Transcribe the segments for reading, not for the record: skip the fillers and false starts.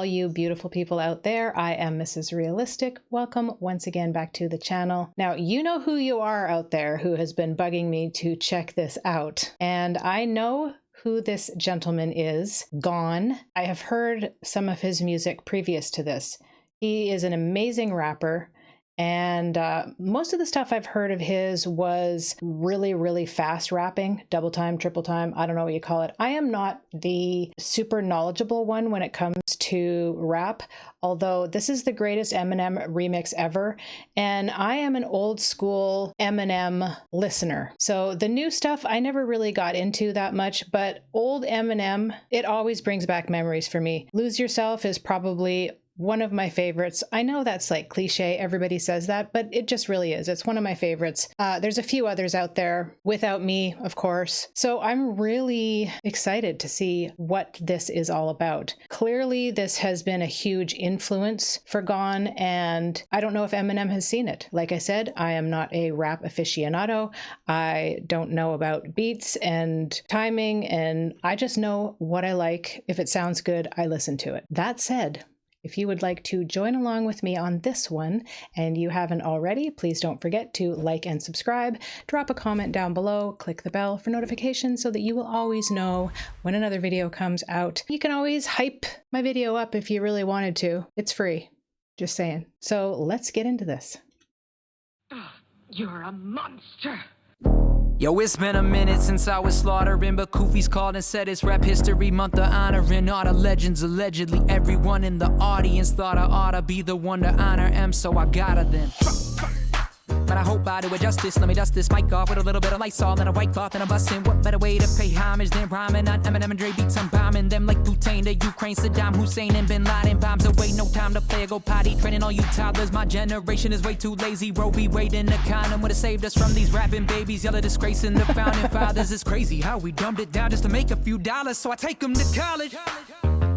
all you beautiful people out there. I am Mrs. Realistic. Welcome once again back to the channel. Now, you know who you are out there who has been bugging me to check this out. And I know who this gentleman is, GAWNE. I have heard some of his music previous to this. He is an amazing rapper. And most of the stuff I've heard of his was really fast rapping, double time, triple time, I don't know what you call it. I am not the super knowledgeable one when it comes to rap, although this is the greatest Eminem remix ever. And I am an old school Eminem listener. So the new stuff I never really got into that much, but old Eminem, it always brings back memories for me. Lose Yourself is probably one of my favorites. I know that's like cliche, everybody says that, but it just really is. It's one of my favorites. There's a few others out there, Without Me, of course. So I'm really excited to see what this is all about. Clearly, this has been a huge influence for GAWNE, and I don't know if Eminem has seen it. Like I said, I am not a rap aficionado. I don't know about beats and timing, and I just know what I like. If it sounds good, I listen to it. That said, if you would like to join along with me on this one, and you haven't already, please don't forget to like and subscribe, drop a comment down below, click the bell for notifications so that you will always know when another video comes out. You can always hype my video up if you really wanted to. It's free, just saying. So let's get into this. You're a monster. Yo, it's been a minute since I was slaughtering, but Koofy's called and said it's Rap History Month of honoring all the legends. Allegedly, everyone in the audience thought I oughta be the one to honor M, so I gotta then. But I hope I do it justice. Let me dust this mic off with a little bit of Lysol and a white cloth and a bussin'. What better way to pay homage than rhyming on Eminem and Dre beats? I'm bombing them like Butane to Ukraine, Saddam Hussein and Bin Laden. Bombs away, no time to play or go potty. Training all you toddlers, my generation is way too lazy. Roe v. Wade in the condom would've saved us from these rapping babies. Y'all are disgracing the founding fathers. It's crazy how we dumbed it down just to make a few dollars, so I take them to college.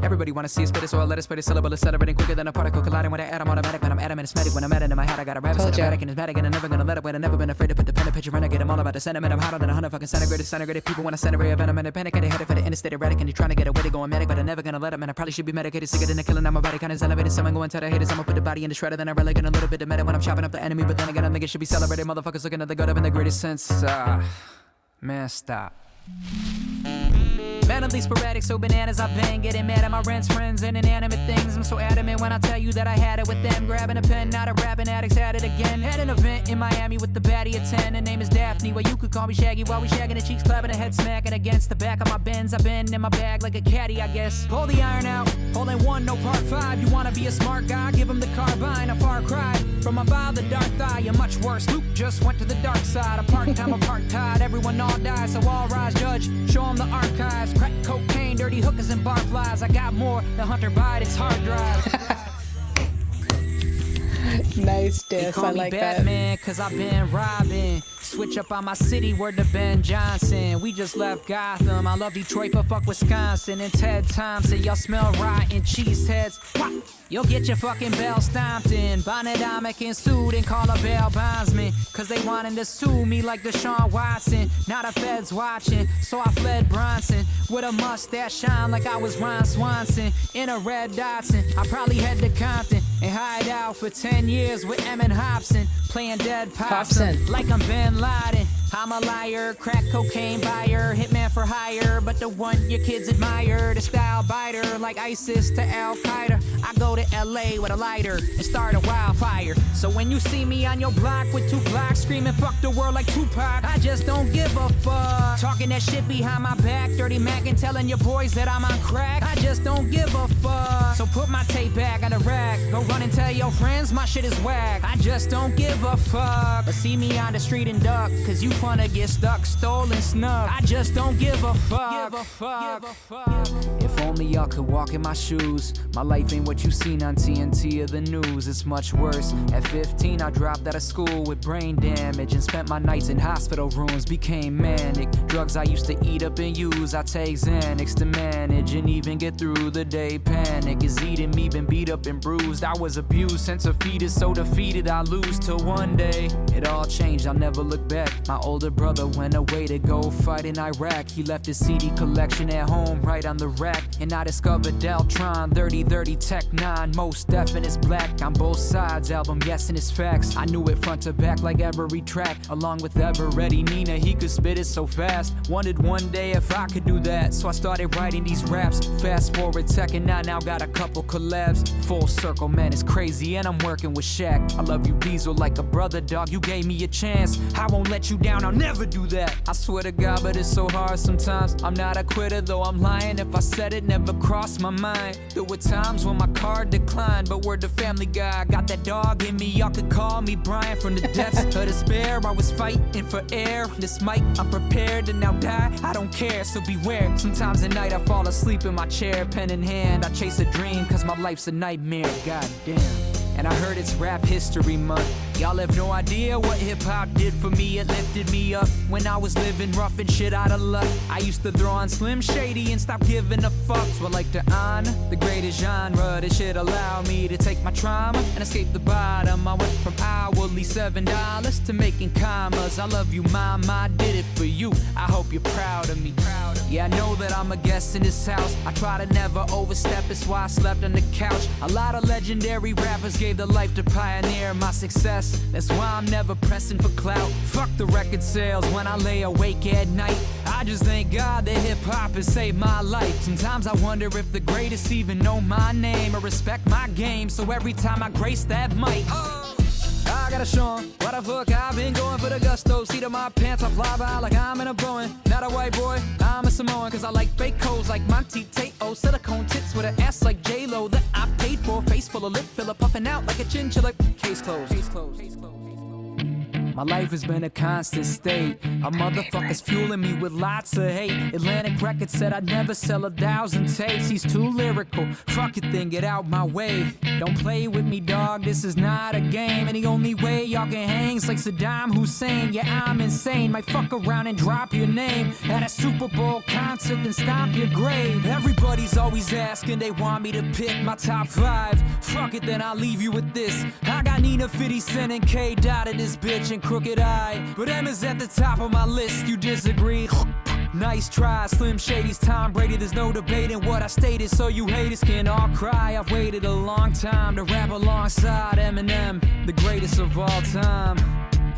Everybody wanna see us spit it, so I let it spit it. Syllable accelerating quicker than a particle colliding. When I add, I'm automatic, but I'm adamant, it's medic. When I'm at it in my head, I got a rabbit cinematic and it's matic, and I'm never gonna let it wait. I've never been afraid to put the pen and picture renegade. I'm all about the sentiment. I'm hotter than 100 fucking centigrade. People wanna send a ray of venom and a panic, and they headed for the interstate erratic, and you're trying to get away to going medic, but I'm never gonna let them. And I probably should be medicated, sicker than a killing. I'm a body kind of elevated. Someone going to the haters. I'ma put the body in the shredder, then I relegate a little bit of meta when I'm chopping up the enemy. But then again, I think it should be celebrated. Motherfuckers looking at the gut up in the greatest sense. Man, stop. Mentally sporadic, so bananas, I've been getting mad at my rents, friends, and inanimate things. I'm so adamant when I tell you that I had it with them. Grabbing a pen, not a rapping addicts, had it again. Had an event in Miami with the baddie of 10. Her name is Daphne, well you could call me Shaggy. While we shagging the cheeks, clapping the head, smacking against the back of my Benz. I've been in my bag like a caddy, I guess. Pull the iron out, holding one, no part 5. You wanna be a smart guy, give him the carbine, a far cry. From my father, dark thigh, you're much worse. Luke just went to the dark side. A part-time, apartheid, everyone all dies, so all rise, judge. Show them the archives, crack cocaine, dirty hookers and barflies. I got more than Hunter Biden's hard drive. Nice diss, They call I me like Batman, that. cause I've been robbing. Switch up on my city, word to Ben Johnson. We just left Gotham. I love Detroit, but fuck Wisconsin. And Ted Thompson, y'all smell rotten cheeseheads. You'll get your fucking bell stomped in. Bonnet Dominican sued and call a bail bondsman. Cause they wanted to sue me like Deshaun Watson. Not a feds watching, so I fled Bronson. With a mustache shine like I was Ron Swanson. In a red Datsun, I probably head to Compton and hide out for 10 years with Em and Hobson. Playing dead possum like I'm Ben Laden. I'm a liar, crack cocaine buyer, hitman for hire, but the one your kids admire, the style biter, like ISIS to Al-Qaeda. I go to LA with a lighter and start a wildfire. So when you see me on your block with 2 blocks screaming fuck the world like Tupac, I just don't give a fuck. Talking that shit behind my back, dirty Mac, and telling your boys that I'm on crack, I just don't give a fuck. So put my tape back on the rack, go run and tell your friends my shit is whack, I just don't give a fuck. But see me on the street and duck, cause you wanna get stuck, stolen, snug, I just don't give a fuck. If only y'all could walk in my shoes. My life ain't what you seen on TNT or the news. It's much worse. At 15 I dropped out of school with brain damage and spent my nights in hospital rooms, became manic. Drugs I used to eat up and use, I take Xanax to manage and even get through the day. Panic is eating me, been beat up and bruised. I was abused since a fetus, so defeated I lose till one day it all changed. I'll never look back. My older brother went away to go fight in Iraq. He left his CD collection at home, right on the rack. And I discovered Deltron, 3030 Tech 9. Most definite is black on both sides, album guessing his facts. I knew it front to back like every track. Along with Ever Ready Nina, he could spit it so fast. Wondered one day if I could do that, so I started writing these raps. Fast forward Tekken 9, now got a couple collabs. Full circle, man, it's crazy, and I'm working with Shaq. I love you, Diesel, like a brother, dog. You gave me a chance, I won't let you down, I'll never do that. I swear to God, but it's so hard sometimes. I'm not a quitter, though I'm lying if I said it never crossed my mind. There were times when my card declined, but word to Family Guy, I got that dog in me. Y'all could call me Brian. From the depths of despair, I was fighting for air. This mic, I'm prepared to now die, I don't care, so beware. Sometimes at night I fall asleep in my chair, pen in hand, I chase a dream, cause my life's a nightmare, goddamn. And I heard it's Rap History Month. Y'all have no idea what hip-hop did for me. It lifted me up when I was living rough and shit out of luck. I used to throw on Slim Shady and stop giving a fuck. So I like to honor the greatest genre. This shit allowed me to take my trauma and escape the bottom. I went from hourly $7 to making commas. I love you, mama, I did it for you. I hope you're proud of me. Yeah, I know that I'm a guest in this house. I try to never overstep, it's why I slept on the couch. A lot of legendary rappers gave their life to pioneer my success. That's why I'm never pressing for clout. Fuck the record sales when I lay awake at night. I just thank God that hip-hop has saved my life. Sometimes I wonder if the greatest even know my name or respect my game. So every time I grace that mic, I gotta show 'em what the fuck I've been going for the gusto. Seat of my pants, I fly by like I'm in a Boeing. Not a white boy, I'm a Samoan. Cause I like fake hoes like Monty Teo. Silicone tits with an ass like J-Lo that I paid for. Face full of lip filler, puffing out like a chinchilla. Case closed. My life has been a constant state. A motherfucker's fueling me with lots of hate. Atlantic Records said I'd never sell 1,000 tapes. He's too lyrical, fuck it then, get out my way. Don't play with me, dog, this is not a game. And the only way y'all can hang's like Saddam Hussein. Yeah, I'm insane, might fuck around and drop your name at a Super Bowl concert, then stomp your grave. Everybody's always asking, they want me to pick my top 5. Fuck it, then I'll leave you with this. I got Nina, 50 Cent, and K. Dot in this bitch, and Crooked Eye. But M is at the top of my list, you disagree? Nice try, Slim Shady's Tom Brady. There's no debating what I stated, so you haters can all cry. I've waited a long time to rap alongside Eminem, the greatest of all time.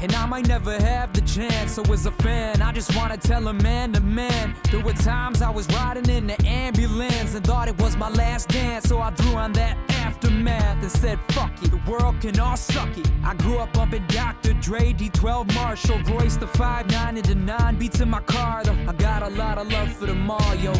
And I might never have the chance, so as a fan, I just wanna tell a man to man. There were times I was riding in the ambulance and thought it was my last dance, so I threw on that aftermath and said, fuck it, the world can all suck it. I grew up bumping Dr. Dre, D12 Marshall, Royce the 5'9" and the 9 beats in my car, though I got a lot of love for them all, yo.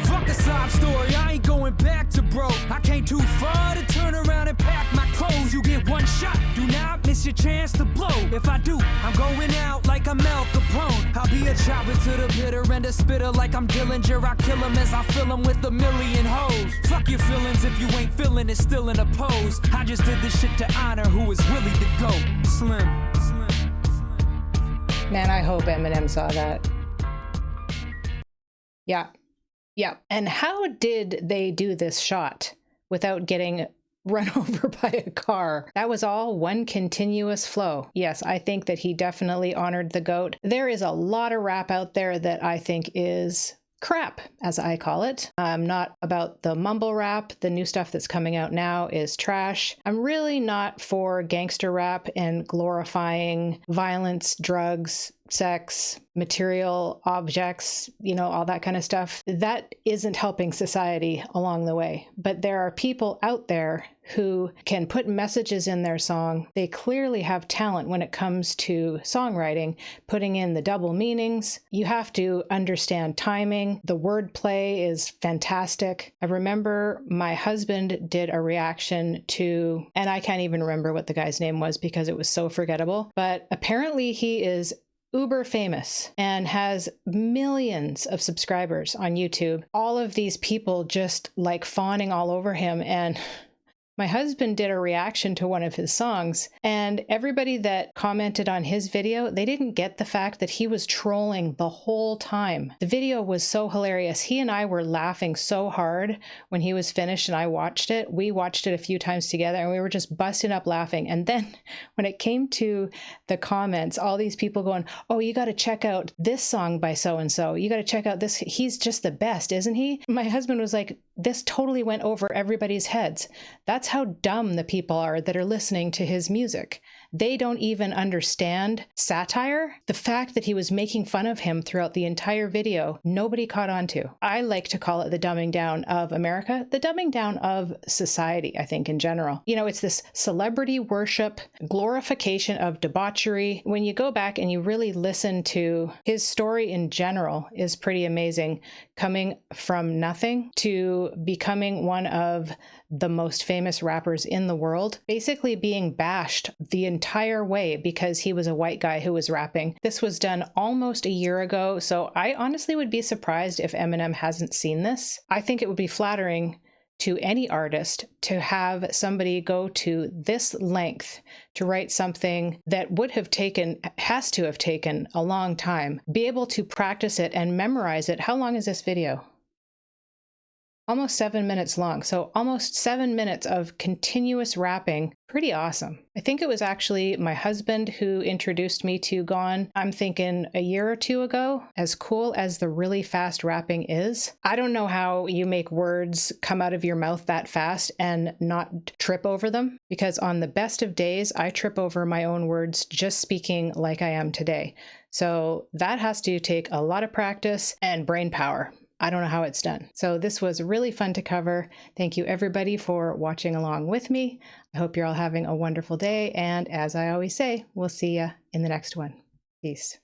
Fuck a sob story, I ain't going back to broke. I came too far to turn around and pack my clothes. You get one shot, do not miss your chance to blow. If I do, I'm going out like I'm Al Capone. I'll be a chopper to the bitter and a spitter like I'm Dillinger. I kill him as I fill him with a million hoes. Fuck your feelings if you ain't feeling it, still in a pose. I just did this shit to honor who is really the GOAT. Slim. Man, I hope Eminem saw that. Yeah. Yeah. And how did they do this shot without getting run over by a car? That was all one continuous flow. Yes, I think that he definitely honored the GOAT. There is a lot of rap out there that I think is crap, as I call it. I'm not about the mumble rap. The new stuff that's coming out now is trash. I'm really not for gangster rap and glorifying violence, drugs, sex, material objects, you know, all that kind of stuff. That isn't helping society along the way. But there are people out there who can put messages in their song. They clearly have talent when it comes to songwriting, putting in the double meanings. You have to understand timing. The wordplay is fantastic. I remember my husband did a reaction to, and I can't even remember what the guy's name was because it was so forgettable, but apparently he is uber famous and has millions of subscribers on YouTube. All of these people just like fawning all over him, and My husband did a reaction to one of his songs, and everybody that commented on his video, they didn't get the fact that he was trolling the whole time. The video was so hilarious. He and I were laughing so hard when he was finished and I watched it. We watched it a few times together and we were just busting up laughing. And then when it came to the comments, all these people going, oh, you got to check out this song by so-and-so. You got to check out this. He's just the best, isn't he? My husband was like, this totally went over everybody's heads. That's how dumb the people are that are listening to his music. They don't even understand satire. The fact that he was making fun of him throughout the entire video, nobody caught on to. I like to call it the dumbing down of America, the dumbing down of society, I think, in general. You know, it's this celebrity worship, glorification of debauchery. When you go back and you really listen to his story in general is pretty amazing, coming from nothing to becoming one of the most famous rappers in the world, basically being bashed the entire way because he was a white guy who was rapping. This was done almost a year ago, so I honestly would be surprised if Eminem hasn't seen this. I think it would be flattering to any artist to have somebody go to this length to write something that has to have taken a long time, be able to practice it and memorize it. How long is this video? Almost 7 minutes long. So almost 7 minutes of continuous rapping. Pretty awesome. I think it was actually my husband who introduced me to GAWNE. I'm thinking a year or two ago. As cool as the really fast rapping is, I don't know how you make words come out of your mouth that fast and not trip over them. Because on the best of days, I trip over my own words just speaking like I am today. So that has to take a lot of practice and brain power. I don't know how it's done. So this was really fun to cover. Thank you everybody for watching along with me. I hope you're all having a wonderful day. And as I always say, we'll see you in the next one. Peace.